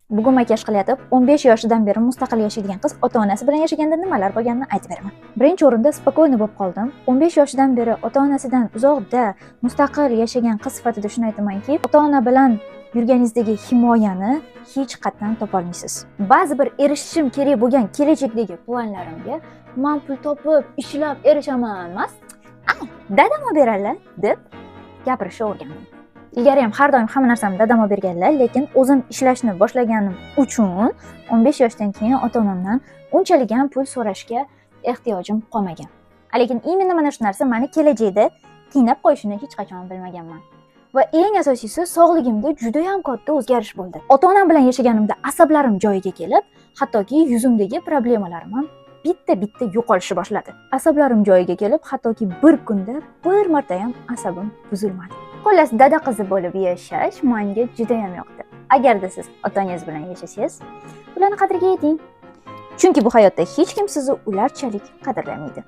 Bugun makiyaj qilyotib, 15 yoshidan beri mustaqil yashaydigan qiz ota-onasi bilan yashaganda nimalar bo'lganini aytib beraman. Birinchi o'rinda spokойно bo'lib qoldim. 15 yoshidan beri ota-onasidan uzoqda mustaqil yashagan qiz sifatida shuni aytamanki, ota-ona bilan yurganingizdagi himoyani hech qatdan topolmaysiz. Ba'zi bir erishishim kerak bo'lgan kelajakdagi planlarimga men pul topib, ishlab erishaman emas, dadam olib beradilar deb gapirishni o'rgandim. Ilgari ham har doim hamma narsamni dadam olib berganlar, lekin o'zim ishlashni boshlaganim uchun 15 yoshdan keyin ota-onamdan unchalik ham pul so'rashga ehtiyojim qolmagan. Lekin именно mana shu narsa meni kelajakda qiynab qo'yishini hech qachon bilmaganman. Va eng asosiysi sog'ligimda juda ham katta o'zgarish bo'ldi. Ota-onam bilan yashaganimda asablarim joyiga kelib, hattoki yuzimdagi problemalarim ham bitta yo'qolishni boshladi. Asablarim joyiga kelib, hattoki bir kunda bir marta ham asabim buzilmadi. Xullas, dada qizi bo'lib yashash menga juda ham yoqdi. Agarda siz otangiz bilan yashasangiz, ularni qadriga yeting. Chunki bu hayotda hech kim sizni ularchalik qadrlamaydi.